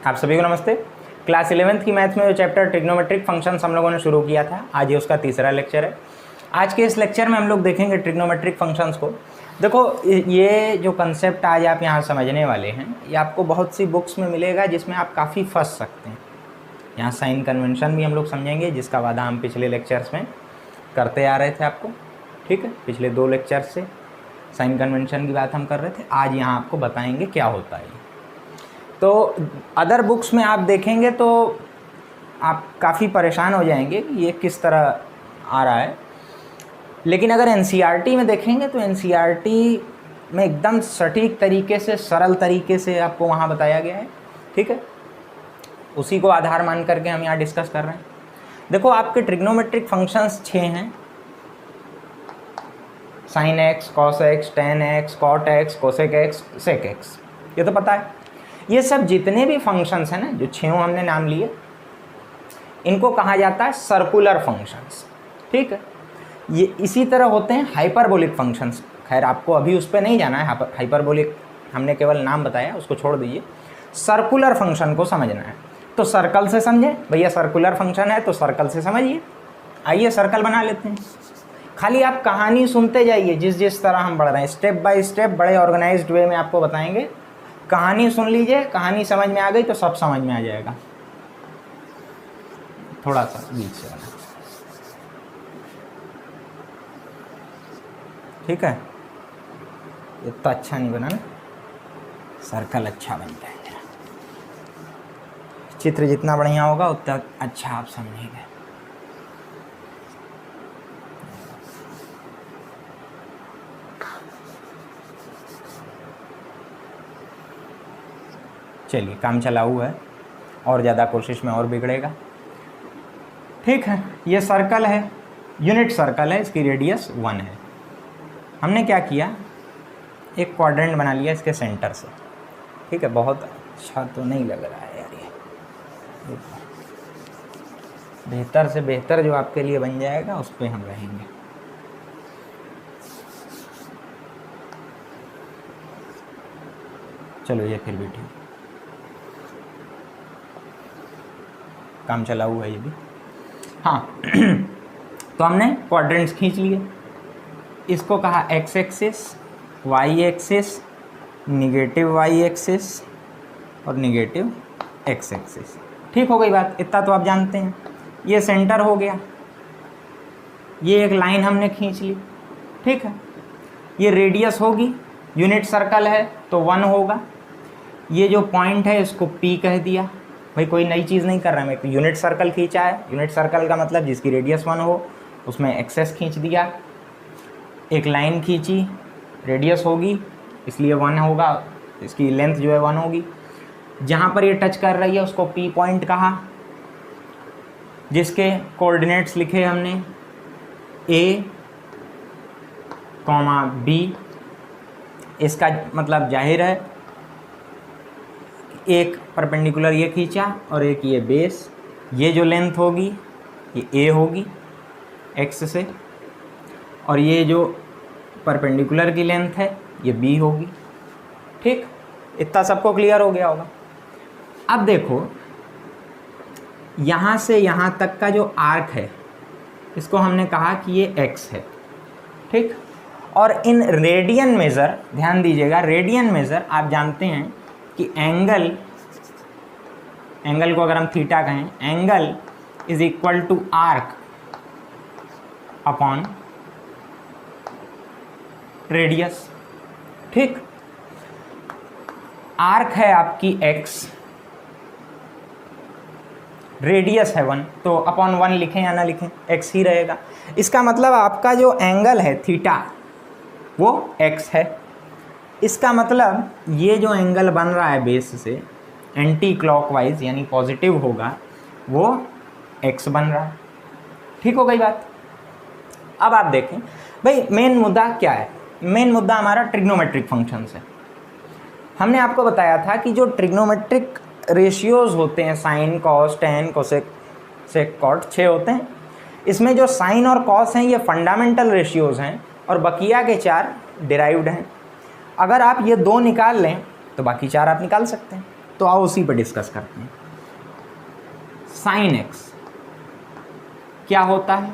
आप सभी को नमस्ते। क्लास 11th की मैथ्स में जो चैप्टर ट्रिग्नोमेट्रिक फंक्शंस हम लोगों ने शुरू किया था, आज ये उसका तीसरा लेक्चर है। आज के इस लेक्चर में हम लोग देखेंगे ट्रिग्नोमेट्रिक फंक्शंस को। देखो, ये जो कंसेप्ट आज आप यहाँ समझने वाले हैं, ये आपको बहुत सी बुक्स में मिलेगा जिसमें आप काफ़ी फंस सकते हैं। यहाँ साइन कन्वेंशन भी हम लोग समझेंगे, जिसका वादा हम पिछले लेक्चर्स में करते आ रहे थे आपको, ठीक है। पिछले 2 लेक्चर्स से साइन कन्वेंशन की बात हम कर रहे थे, आज यहाँ आपको बताएंगे क्या होता है। तो अदर बुक्स में आप देखेंगे तो आप काफ़ी परेशान हो जाएंगे कि ये किस तरह आ रहा है, लेकिन अगर एनसीईआरटी में देखेंगे तो एनसीईआरटी में एकदम सटीक तरीके से, सरल तरीके से आपको वहाँ बताया गया है, ठीक है। उसी को आधार मान करके हम यहाँ डिस्कस कर रहे हैं। देखो, आपके ट्रिग्नोमेट्रिक फंक्शंस 6 हैं। Sine x, cos x, tan x, cot x, cosec x, sec x, ये तो पता है। ये सब जितने भी फंक्शंस हैं ना, जो 6 हमने नाम लिए, इनको कहा जाता है सर्कुलर फंक्शंस, ठीक है। ये इसी तरह होते हैं हाइपरबोलिक फंक्शंस। खैर, आपको अभी उस पर नहीं जाना है, हाइपरबोलिक हमने केवल नाम बताया, उसको छोड़ दीजिए। सर्कुलर फंक्शन को समझना है तो सर्कल से समझे। भैया सर्कुलर फंक्शन है तो सर्कल से समझिए। आइए सर्कल बना लेते हैं। खाली आप कहानी सुनते जाइए, जिस जिस तरह हम बढ़ रहे हैं, स्टेप बाय स्टेप बड़े ऑर्गेनाइज्ड वे में आपको बताएंगे। कहानी सुन लीजिए, कहानी समझ में आ गई तो सब समझ में आ जाएगा। थोड़ा सा बीच से बना, ठीक है। इतना अच्छा नहीं बना ना, सर्कल अच्छा बनता है। चित्र जितना बढ़िया होगा उतना अच्छा आप समझेंगे। चलिए, काम चला हुआ है, और ज़्यादा कोशिश में और बिगड़ेगा, ठीक है। ये सर्कल है, यूनिट सर्कल है, इसकी रेडियस 1 है। हमने क्या किया, एक क्वाड्रेंट बना लिया इसके सेंटर से, ठीक है। बहुत अच्छा तो नहीं लग रहा है यार, ये बेहतर से बेहतर जो आपके लिए बन जाएगा उस पर हम रहेंगे। चलो, ये फिर भी ठीक, काम चला हुआ है ये भी। हाँ तो हमने क्वाड्रेंट्स खींच लिए। इसको कहा x axis, y axis, negative y axis और निगेटिव एक्स एक्सिस, ठीक हो गई बात। इतना तो आप जानते हैं। ये सेंटर हो गया, ये एक लाइन हमने खींच ली, ठीक है। ये रेडियस होगी, यूनिट सर्कल है तो 1 होगा। ये जो पॉइंट है इसको P कह दिया। भाई कोई नई चीज़ नहीं कर रहा है, मैं यूनिट सर्कल खींचा है। यूनिट सर्कल का मतलब जिसकी रेडियस 1 हो, उसमें एक्सेस खींच दिया। एक लाइन खींची, रेडियस होगी इसलिए 1 होगा, इसकी लेंथ जो है 1 होगी। जहाँ पर ये टच कर रही है उसको P पॉइंट कहा, जिसके कोऑर्डिनेट्स लिखे हमने A, B। इसका मतलब जाहिर है एक परपेंडिकुलर ये खींचा और एक ये बेस। ये जो लेंथ होगी ये A होगी x से, और ये जो परपेंडिकुलर की लेंथ है ये B होगी, ठीक। इतना सबको क्लियर हो गया होगा। अब देखो, यहाँ से यहाँ तक का जो आर्क है इसको हमने कहा कि ये x है, ठीक। और इन रेडियन मेज़र, ध्यान दीजिएगा, रेडियन मेज़र आप जानते हैं कि एंगल को अगर हम थीटा कहें, angle is equal to arc upon radius, ठीक। आर्क है आपकी x, रेडियस है 1, तो अपॉन 1 लिखें या ना लिखें, x ही रहेगा। इसका मतलब आपका जो एंगल है थीटा वो x है। इसका मतलब ये जो एंगल बन रहा है बेस से एंटी क्लॉकवाइज यानी पॉजिटिव होगा, वो x बन रहा है, ठीक हो गई बात। अब आप देखें भाई, मेन मुद्दा क्या है। मेन मुद्दा हमारा ट्रिग्नोमेट्रिक फंक्शंस है। हमने आपको बताया था कि जो ट्रिग्नोमेट्रिक रेशियोज होते हैं, साइन, कॉस, टेन, कोसेक, सेक, कॉट, 6 होते हैं। इसमें जो साइन और कॉस हैं ये फंडामेंटल रेशियोज हैं, और बकिया के 4 डिराइव्ड हैं। अगर आप ये 2 निकाल लें तो बाकी 4 आप निकाल सकते हैं। तो आओ उसी पर डिस्कस करते हैं। साइन एक्स क्या होता है?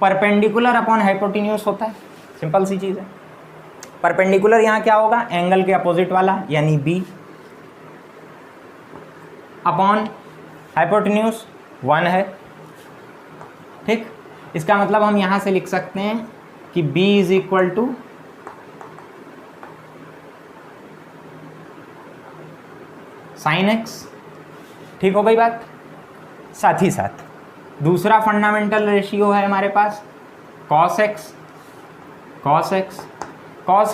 परपेंडिकुलर अपॉन हाइपोटेन्यूज होता है, सिंपल सी चीज़ है। परपेंडिकुलर यहाँ क्या होगा? एंगल के अपोजिट वाला यानी बी, अपॉन हाइपोटेन्यूज 1 है, ठीक। इसका मतलब हम यहाँ से लिख सकते हैं कि b is equal to sine x, ठीक हो गई बात। साथ ही साथ दूसरा फंडामेंटल रेशियो है हमारे पास कॉस एक्स। कॉस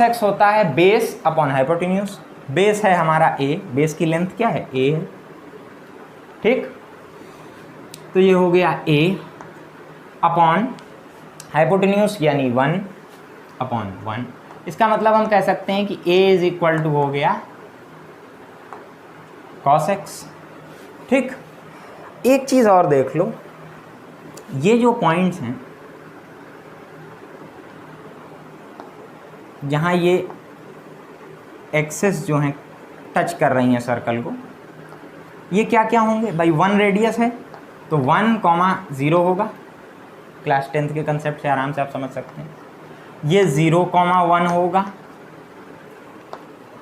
एक्स होता है बेस अपॉन हाइपोटेन्यूज। बेस है हमारा a, बेस की लेंथ क्या है? a है, ठीक। तो ये हो गया a अपॉन हाइपोटेन्यूज यानी 1 अपॉन 1। इसका मतलब हम कह सकते हैं कि a इज इक्वल टू हो गया कॉस एक्स, ठीक। एक चीज़ और देख लो, ये जो पॉइंट्स हैं जहाँ ये एक्सेस जो हैं टच कर रही हैं सर्कल को, ये क्या क्या होंगे भाई? 1 रेडियस है तो 1,0 होगा, क्लास 10th के कंसेप्ट से आराम से आप समझ सकते हैं। ये 0,1 होगा,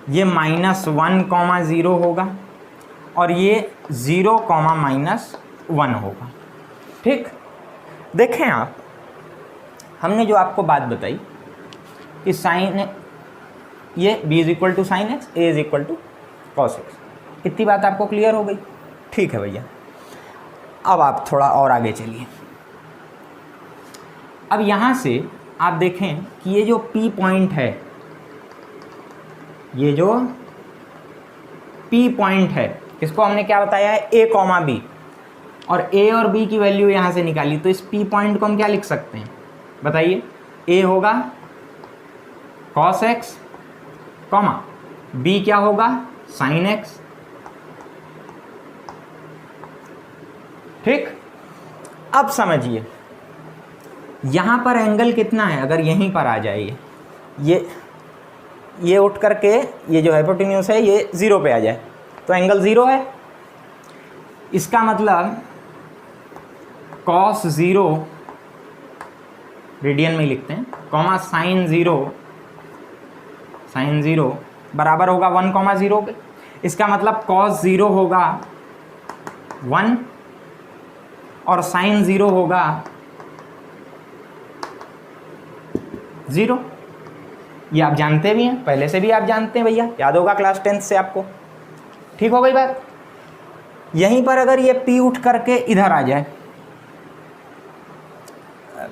ये -1,0 होगा, और ये 0,-1 होगा, ठीक। देखें आप, हमने जो आपको बात बताई कि साइन, ये b is equal to sine x, a is equal to cos x, इतनी बात आपको क्लियर हो गई? ठीक है भैया। अब आप थोड़ा और आगे चलिए। अब यहाँ से आप देखें कि ये जो P पॉइंट है, ये जो P पॉइंट है, इसको हमने क्या बताया है? a, b, और a और b की वैल्यू यहाँ से निकाली, तो इस P पॉइंट को हम क्या लिख सकते हैं बताइए? a होगा cos x, b क्या होगा? sin x, ठीक। अब समझिए यहाँ पर एंगल कितना है? अगर यहीं पर आ जाए, ये उठ करके ये जो हाइपोटेन्यूज है ये 0 पे आ जाए तो एंगल 0 है। इसका मतलब cos 0 रेडियन में लिखते हैं, कॉमा sin 0 बराबर होगा 1,0 के। इसका मतलब cos 0 होगा 1 और sin 0 होगा 0। ये आप जानते भी हैं, पहले से भी आप जानते हैं भैया, याद होगा क्लास 10th से आपको, ठीक हो गई बात। यहीं पर अगर ये P उठ करके इधर आ जाए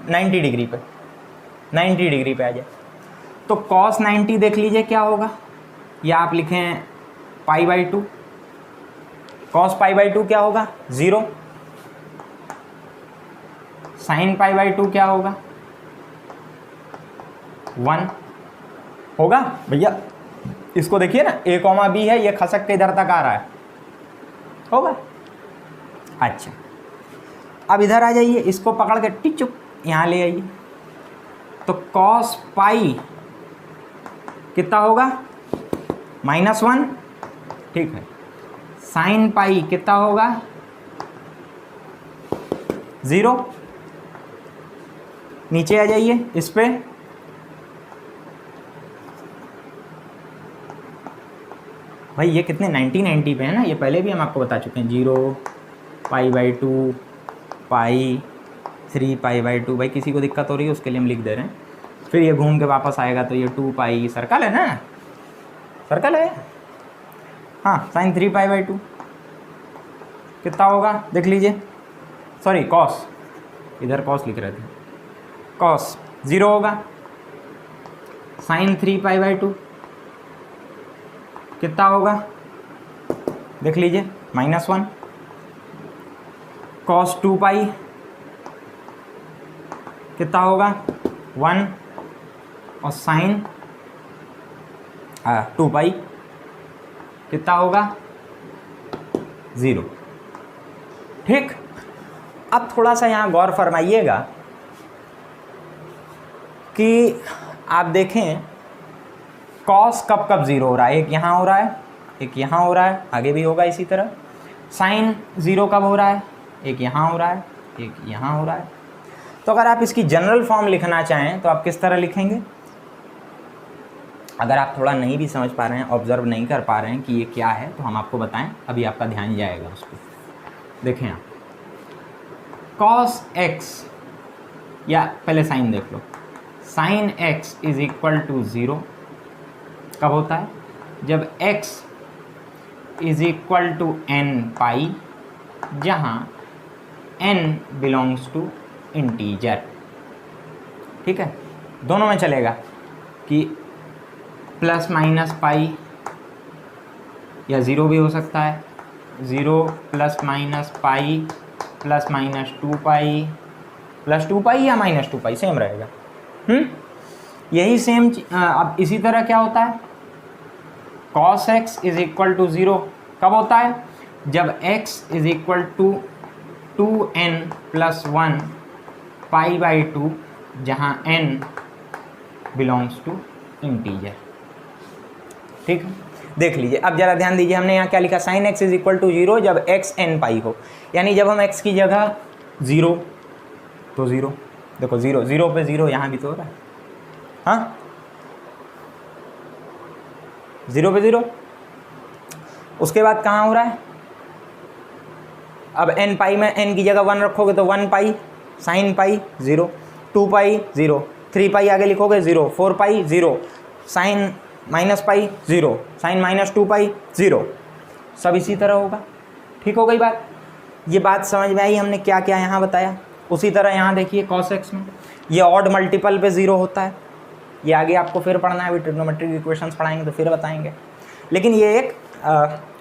90 डिग्री पे, 90 डिग्री पे आ जाए, तो cos 90 देख लीजिए क्या होगा, या आप लिखें π/2, cos π/2 क्या होगा? 0। sin π/2 क्या होगा? 1 होगा भैया। इसको देखिए ना, a, b है, ये खसक के इधर तक आ रहा है, होगा। अच्छा, अब इधर आ जाइए, इसको पकड़ के टिचुप यहाँ ले आइए, तो cos पाई कितना होगा? -1, ठीक है। sin पाई कितना होगा? 0। नीचे आ जाइए इस पे, भाई ये कितने 90 पे है ना, ये पहले भी हम आपको बता चुके हैं। 0, π/2, पाई, 3 π/2। भाई किसी को दिक्कत हो रही है उसके लिए हम लिख दे रहे हैं, फिर ये घूम के वापस आएगा तो ये 2 सर्कल है ना, सर्कल है। हाँ, sin 3 π/2 कितना होगा देख लीजिए, सॉरी कॉस, इधर कॉस लिख रहे थे, कॉस 0 होगा। sin 3 π/2 कितना होगा देख लीजिए, -1। cos 2 कितना होगा? 1, और sin 2 कितना होगा? 0, ठीक। अब थोड़ा सा यहाँ गौर फरमाइएगा कि आप देखें cos कब 0 हो रहा है, एक यहाँ हो रहा है एक यहाँ हो रहा है, आगे भी होगा इसी तरह। साइन 0 कब हो रहा है, एक यहाँ हो रहा है, एक यहाँ हो रहा है। तो अगर आप इसकी जनरल फॉर्म लिखना चाहें तो आप किस तरह लिखेंगे? अगर आप थोड़ा नहीं भी समझ पा रहे हैं, ऑब्जर्व नहीं कर पा रहे हैं कि ये क्या है, तो हम आपको बताएं, अभी आपका ध्यान जाएगा उस पर। देखें आप, cos x, या पहले साइन देख लो, sine x is equal to 0 कब होता है? जब x is equal to n pi, जहाँ n बिलोंग्स टू इंटीजर। ठीक है, दोनों में चलेगा कि प्लस माइनस पाई या 0 भी हो सकता है, 0 plus minus pi plus minus 2 pi plus 2 पाई या माइनस 2 पाई, सेम रहेगा। यही सेम। अब इसी तरह क्या होता है? cos x is equal to 0 कब होता है? जब x is equal to 2n plus 1 pi by 2, जहाँ n बिलोंग्स टू इंटीजर। ठीक है, देख लीजिए। अब जरा ध्यान दीजिए, हमने यहाँ क्या लिखा? Sine x is equal to 0 जब x n पाई हो, यानी जब हम x की जगह 0 तो 0, देखो 0 0 पे 0 यहाँ भी तो हो रहा है, हाँ 0 पे 0। उसके बाद कहाँ हो रहा है? अब n पाई में n की जगह 1 रखोगे तो 1 पाई साइन पाई 0, 2 पाई 0, 3 पाई आगे लिखोगे 0, 4 pi 0, sine minus pi 0, sine minus 2 pi 0, सब इसी तरह होगा। ठीक हो गई बात? ये बात समझ में आई हमने क्या क्या यहाँ बताया? उसी तरह यहाँ देखिए cos x में ये ऑड मल्टीपल पे 0 होता है। ये आगे आपको फिर पढ़ना है, अभी ट्रिग्नोमेट्रिक इक्वेशंस पढ़ाएंगे तो फिर बताएंगे। लेकिन ये एक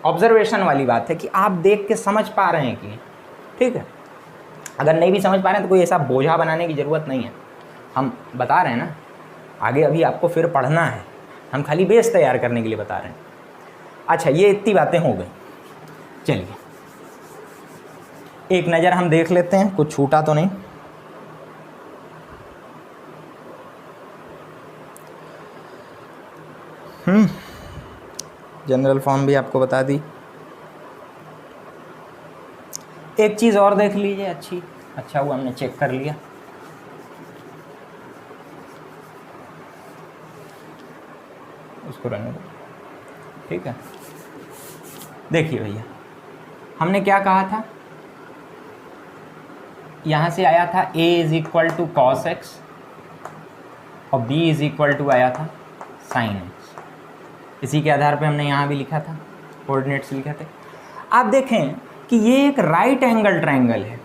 ऑब्जर्वेशन वाली बात है कि आप देख के समझ पा रहे हैं कि नहीं। ठीक है, अगर नहीं भी समझ पा रहे हैं तो कोई ऐसा बोझा बनाने की ज़रूरत नहीं है, हम बता रहे हैं ना, आगे अभी आपको फिर पढ़ना है, हम खाली बेस तैयार करने के लिए बता रहे हैं। अच्छा, ये इतनी बातें हो गई। चलिए एक नज़र हम देख लेते हैं, कुछ छूटा तो नहीं। जनरल फॉर्म भी आपको बता दी। एक चीज़ और देख लीजिए, अच्छा हुआ हमने चेक कर लिया। उसको रहने दो, ठीक है। देखिए भैया, हमने क्या कहा था? यहाँ से आया था a is equal to cos x और b इज इक्वल टू आया था साइन एक्स। इसी के आधार पे हमने यहाँ भी लिखा था, कोऑर्डिनेट्स लिखे थे। आप देखें कि ये एक राइट एंगल ट्रायंगल है,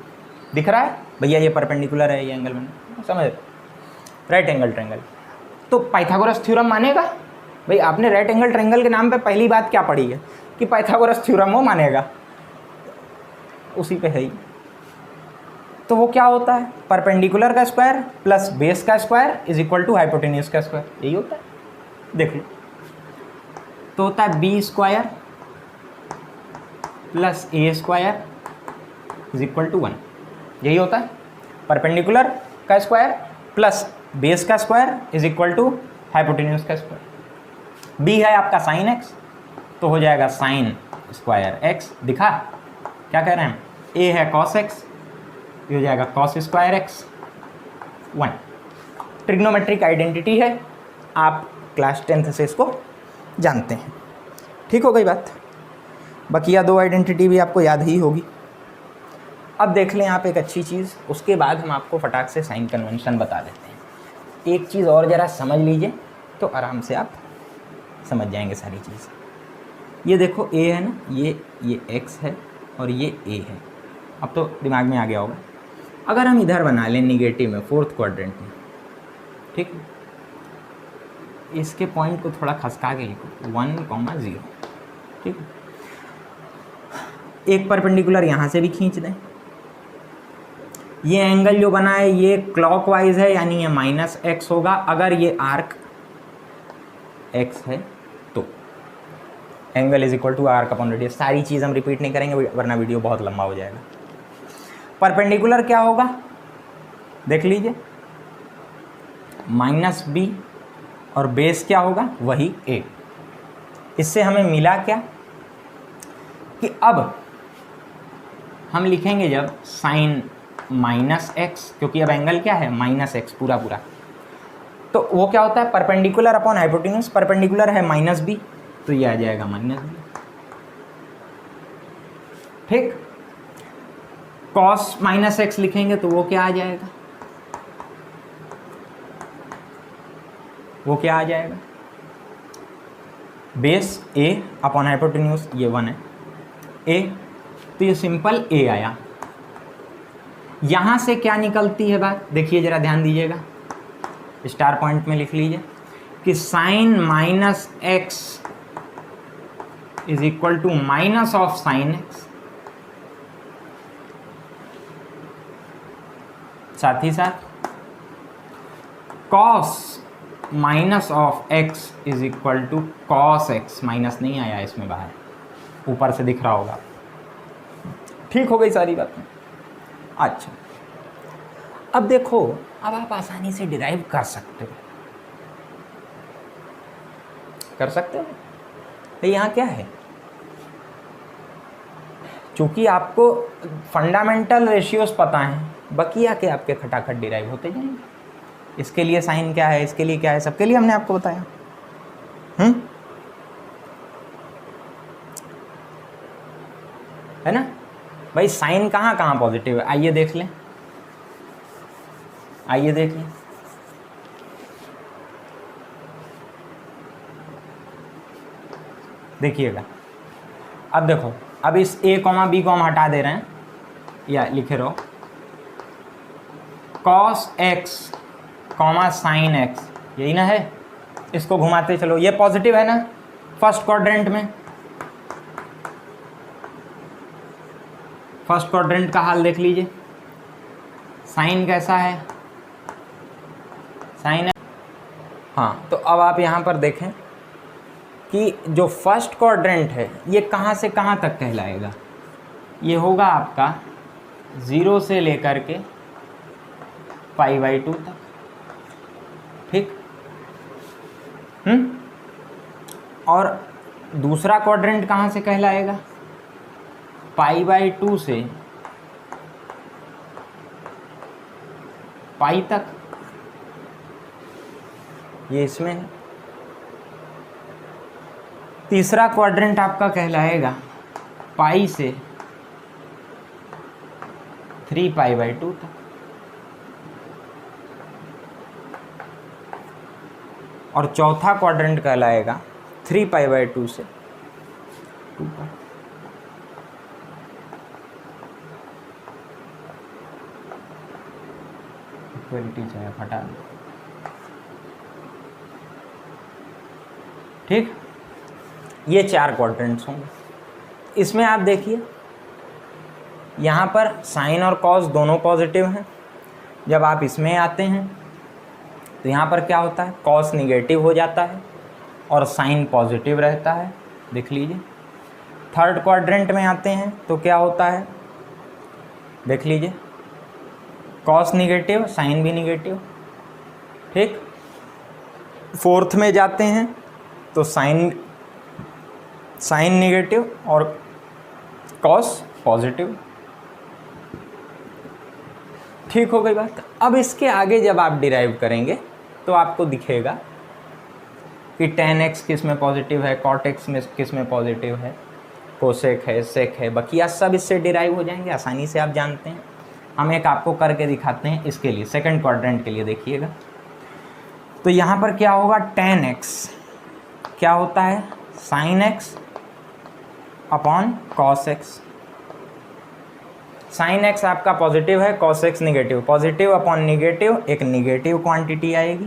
दिख रहा है भैया? ये परपेंडिकुलर है, ये एंगल मैंने समझ, राइट एंगल ट्रायंगल। तो पाइथागोरस थ्योरम मानेगा भाई? आपने राइट एंगल ट्रायंगल के नाम पे पहली बात क्या पढ़ी है कि पाइथागोरस थ्योरम वो मानेगा, उसी पे है ही। तो वो क्या होता है? परपेंडिकुलर का स्क्वायर प्लस बेस का square is equal to hypotenuse का स्क्वायर, यही होता है। देख लो, तो होता है b square plus a square is equal to 1, यही होता है। परपेंडिकुलर का स्क्वायर प्लस बेस का square is equal to hypotenuse का स्क्वायर। बी है आपका साइन एक्स, तो हो जाएगा साइन स्क्वायर एक्स, दिखा क्या कह रहे हैं? ए है कॉस एक्स, ये हो जाएगा cos square x 1। Trigonometric identity है, आप क्लास 10th से इसको जानते हैं। ठीक हो गई बात? बकिया दो आइडेंटिटी भी आपको याद ही होगी। अब देख लें आप एक अच्छी चीज़, उसके बाद हम आपको फटाक से साइन कन्वेंशन बता देते हैं। एक चीज़ और ज़रा समझ लीजिए तो आराम से आप समझ जाएंगे सारी चीज़। ये देखो a है ना, ये x है और ये a है। अब तो दिमाग में आ गया होगा। अगर हम इधर बना लें निगेटिव में, फोर्थ क्वाड्रेंट में, ठीक है, इसके पॉइंट को थोड़ा खसका के लिखो 1,0, ठीक है। एक परपेंडिकुलर यहाँ से भी खींच दें। ये एंगल जो बना है ये क्लॉकवाइज है, यानी ये -x होगा। अगर ये आर्क x है तो angle is equal to arc upon radius. सारी चीज़ हम रिपीट नहीं करेंगे वरना वीडियो बहुत लंबा हो जाएगा। परपेंडिकुलर क्या होगा देख लीजिए, -b, और बेस क्या होगा? वही a। इससे हमें मिला क्या? कि अब हम लिखेंगे जब साइन माइनस एक्स, क्योंकि अब एंगल क्या है माइनस एक्स पूरा पूरा, तो वो क्या होता है परपेंडिकुलर अपॉन हाइपोटेन्यूज, परपेंडिकुलर है माइनस बी, तो ये आ जाएगा माइनस बी। ठीक, कॉस माइनस एक्स लिखेंगे तो वो क्या आ जाएगा, वो क्या आ जाएगा बेस ए अपॉन हाइपोटेन्यूज, ये 1 है ए, तो ये सिंपल ए आया। यहां से क्या निकलती है बात देखिए जरा ध्यान दीजिएगा, स्टार पॉइंट में लिख लीजिए कि sine minus x is equal to minus of sine x, साथ ही साथ cos minus of x is equal to cos x, minus नहीं आया इसमें बाहर, ऊपर से दिख रहा होगा। ठीक हो गई सारी बातें। अच्छा, अब देखो, अब आप आसानी से डिराइव कर सकते हो, कर सकते हो। तो यहाँ क्या है, चूंकि आपको फंडामेंटल रेशियोज पता हैं, बकिया के आपके खटाखट डिराइव होते जाएंगे। इसके लिए साइन क्या है, इसके लिए क्या है, सबके लिए हमने आपको बताया। है ना भाई, साइन कहाँ कहाँ पॉजिटिव है, आइए देख लें, आइए देख लें। देखिएगा, अब देखो, अब इस a कॉमा बी को हम हटा दे रहे हैं, या लिखे रहो cos x comma sign x, यही ना है, इसको घुमाते चलो, ये पॉजिटिव है ना फर्स्ट क्वाड्रेंट में। फर्स्ट क्वाड्रेंट का हाल देख लीजिए, साइन कैसा है, साइन है। हाँ, तो अब आप यहाँ पर देखें कि जो फर्स्ट क्वाड्रेंट है ये कहाँ से कहाँ तक कहलाएगा, ये होगा आपका 0 से लेकर के π/2 तक। ठीक, और दूसरा क्वाड्रेंट कहाँ से कहलाएगा, π/2 से पाई तक, ये इसमें है। तीसरा क्वाड्रेंट आपका कहलाएगा पाई से 3π/2 तक। और चौथा क्वाड्रेंट कहलाएगा 3π/2 से 2π। इक्वलिटी चाहे हटा दो। ठीक, ये 4 क्वाड्रेंट्स होंगे। इसमें आप देखिए यहाँ पर साइन और कॉस दोनों पॉजिटिव हैं। जब आप इसमें आते हैं तो यहाँ पर क्या होता है, कॉस निगेटिव हो जाता है और साइन पॉजिटिव रहता है, देख लीजिए। थर्ड क्वाड्रेंट में आते हैं तो क्या होता है, देख लीजिए, कॉस निगेटिव साइन भी निगेटिव। ठीक, फोर्थ में जाते हैं तो साइन निगेटिव और कॉस पॉजिटिव। ठीक हो गई बात। अब इसके आगे जब आप डिराइव करेंगे तो आपको दिखेगा कि tan x किस में पॉजिटिव है, cot x में किस में पॉजिटिव है, कोसेक है, सेक है, बकिया सब इससे डिराइव हो जाएंगे, आसानी से आप जानते हैं। हम एक आपको करके दिखाते हैं इसके लिए, सेकंड क्वाड्रेंट के लिए देखिएगा। तो यहाँ पर क्या होगा, tan x क्या होता है, sin x upon cos x। Sine x आपका पॉजिटिव है, cos x negative, positive upon negative एक निगेटिव क्वांटिटी आएगी,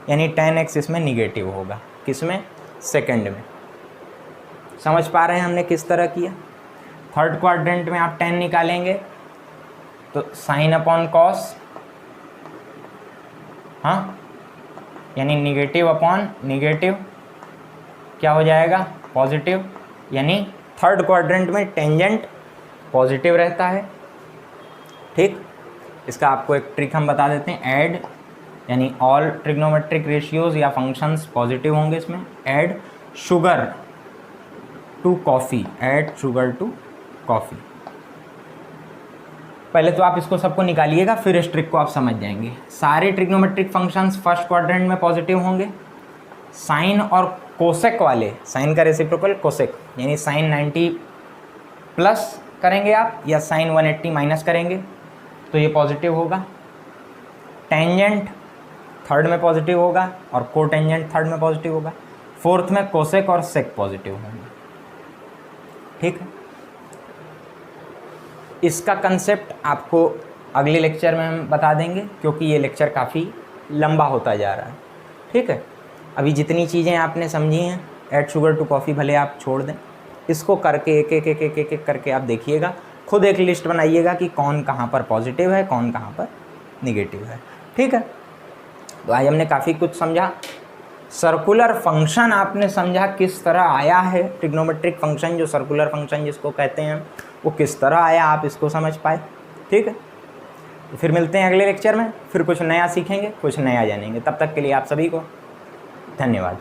यानी tan एक्स इसमें निगेटिव होगा, किसमें, सेकंड में। समझ पा रहे हैं हमने किस तरह किया। थर्ड क्वाड्रेंट में आप tan निकालेंगे तो साइन अपॉन कॉस, हाँ, यानी निगेटिव अपॉन निगेटिव क्या हो जाएगा, पॉजिटिव, यानी थर्ड क्वाड्रेंट में टेंजेंट पॉजिटिव रहता है। ठीक, इसका आपको एक ट्रिक हम बता देते हैं, ऐड, यानी ऑल ट्रिग्नोमेट्रिक रेशियोज या फंक्शंस पॉजिटिव होंगे इसमें। Add sugar to coffee, add sugar to coffee. पहले तो आप इसको सबको निकालिएगा, फिर इस ट्रिक को आप समझ जाएंगे। सारे ट्रिग्नोमेट्रिक फंक्शंस फर्स्ट क्वाड्रेंट में पॉजिटिव होंगे। साइन और कोसेक वाले, साइन का रेसिप्रोकल कोसेक, यानी साइन 90 प्लस करेंगे आप या साइन 180 माइनस करेंगे तो ये पॉजिटिव होगा। टेंजेंट थर्ड में पॉजिटिव होगा और कोटेंजेंट थर्ड में पॉजिटिव होगा। फोर्थ में कोसेक और सेक पॉजिटिव होंगे। ठीक है, इसका कंसेप्ट आपको अगले लेक्चर में हम बता देंगे, क्योंकि ये लेक्चर काफ़ी लंबा होता जा रहा है। ठीक है, अभी जितनी चीज़ें आपने समझी हैं, ऐड शुगर टू कॉफ़ी भले आप छोड़ दें, इसको करके एक एक एक एक एक एक करके आप देखिएगा, खुद एक लिस्ट बनाइएगा कि कौन कहाँ पर पॉजिटिव है, कौन कहाँ पर निगेटिव है। ठीक है, तो आज हमने काफ़ी कुछ समझा। सर्कुलर फंक्शन आपने समझा किस तरह आया है, ट्रिग्नोमेट्रिक फंक्शन जो सर्कुलर फंक्शन जिसको कहते हैं वो किस तरह आया, आप इसको समझ पाए। ठीक है, तो फिर मिलते हैं अगले लेक्चर में, फिर कुछ नया सीखेंगे, कुछ नया जानेंगे। तब तक के लिए आप सभी को धन्यवाद।